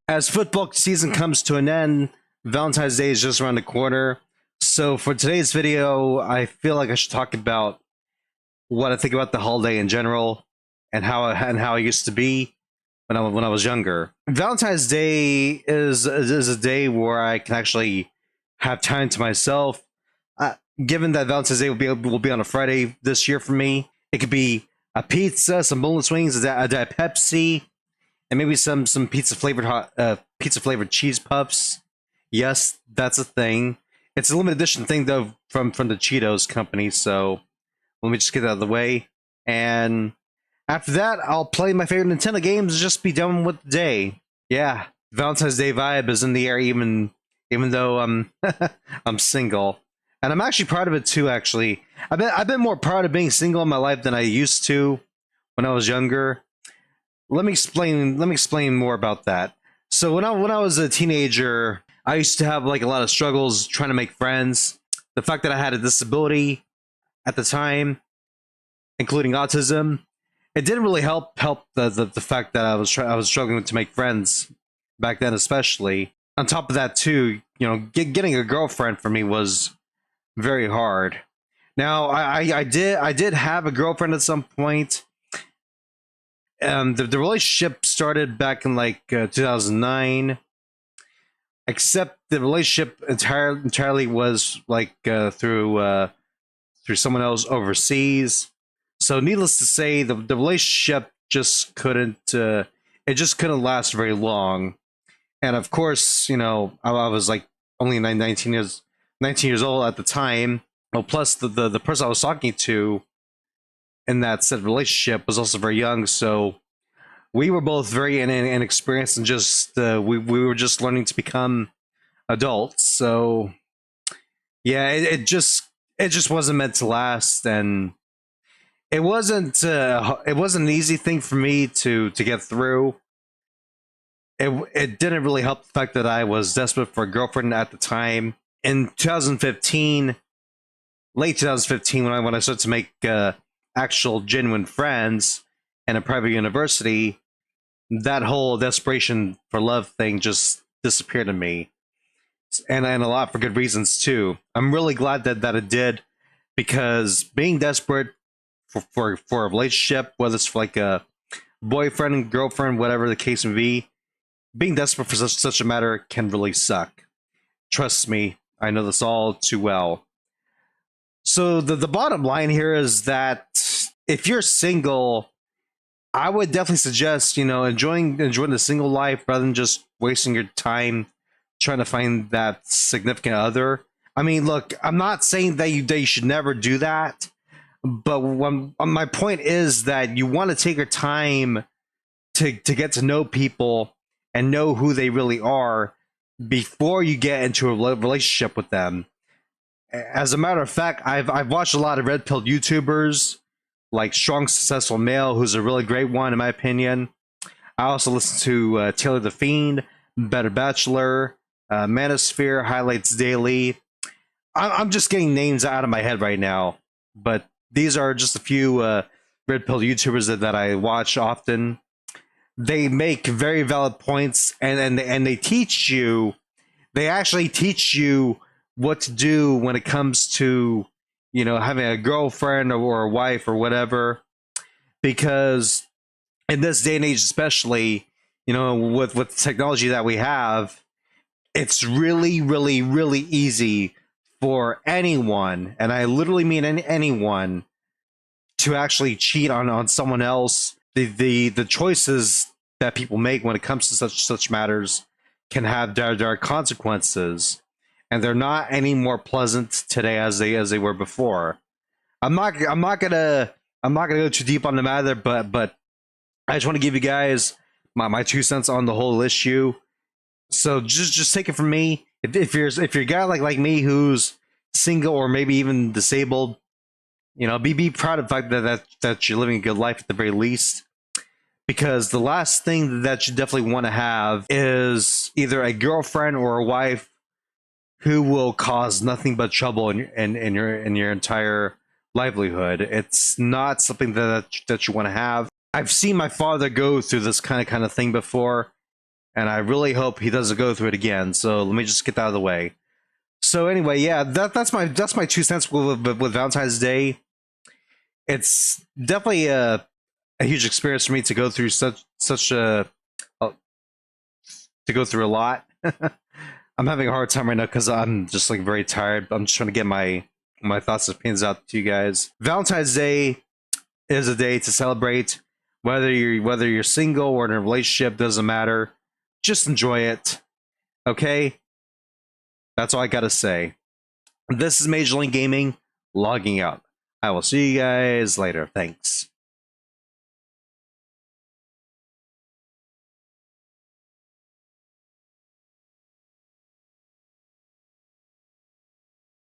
As football season comes to an end, Valentine's Day is just around the corner. So for today's video, I feel like I should talk about what I think about the holiday in general and how it used to be when I was younger. Valentine's Day is a day where I can actually have time to myself. Uh, Given that Valentine's Day will be on a Friday this year for me, it could be a pizza, some boneless wings, a Pepsi, and maybe some pizza flavored cheese puffs. Yes, that's a thing. It's a limited edition thing though from the Cheetos company. So let me just get that out of the way. And after that, I'll play my favorite Nintendo games and just be done with the day. Yeah, Valentine's Day vibe is in the air, even though I'm I'm single, and I'm actually proud of it too. Actually, I've been more proud of being single in my life than I used to when I was younger. Let me explain more about that. So when I was a teenager, I used to have like a lot of struggles trying to make friends. The fact that I had a disability at the time, including autism, it didn't really help the fact that I was struggling to make friends back then, especially. On top of that, too, getting a girlfriend for me was very hard. Now, I did have a girlfriend at some point. The relationship started back in like 2009, except the relationship entirely was like through someone else overseas. So needless to say, the relationship just couldn't last very long. And of course, I was like only 19 years old at the time. Well, plus the person I was talking to in that said relationship was also very young, so we were both very inexperienced and just we were just learning to become adults. So yeah, it just wasn't meant to last, and it wasn't an easy thing for me to get through. It didn't really help the fact that I was desperate for a girlfriend at the time. In 2015, late 2015, when I started to make actual genuine friends in a private university, that whole desperation for love thing just disappeared in me, and a lot for good reasons too. I'm really glad that it did, because being desperate for a relationship, whether it's for like a boyfriend, girlfriend, whatever the case may be, being desperate for such a matter can really suck. Trust me, I know this all too well. So the bottom line here is that if you're single, I would definitely suggest, enjoying the single life rather than just wasting your time trying to find that significant other. I mean, look, I'm not saying that you should never do that, but my point is that you want to take your time to get to know people and know who they really are before you get into a relationship with them. As a matter of fact, I've watched a lot of red pill YouTubers like Strong Successful Male, who's a really great one in my opinion. I also listen to Taylor the Fiend, Better Bachelor, Manosphere, Highlights Daily. I'm just getting names out of my head right now, but these are just a few red pill YouTubers that I watch often. They make very valid points, and they teach you. They actually teach you what to do when it comes to having a girlfriend or a wife or whatever, because in this day and age, especially, with the technology that we have, it's really, really, really easy for anyone, and I literally mean anyone, to actually cheat on someone else. The choices that people make when it comes to such matters can have direct consequences, and they're not any more pleasant today as they were before. I'm not gonna go too deep on the matter, but I just want to give you guys my 2 cents on the whole issue. So just take it from me. If you're a guy like me who's single or maybe even disabled, be proud of the fact that you're living a good life at the very least. Because the last thing that you definitely want to have is either a girlfriend or a wife who will cause nothing but trouble in your entire livelihood. It's not something that you want to have. I've seen my father go through this kind of thing before, and I really hope he doesn't go through it again. So let me just get that out of the way. So anyway, yeah, that's my 2 cents with Valentine's Day. It's definitely a huge experience for me to go through such a to go through a lot. I'm having a hard time right now because I'm just like very tired. I'm just trying to get my thoughts and opinions out to you guys. Valentine's Day is a day to celebrate. Whether you're single or in a relationship, doesn't matter. Just enjoy it. Okay? That's all I gotta say. This is Major League Gaming logging out. I will see you guys later. Thanks.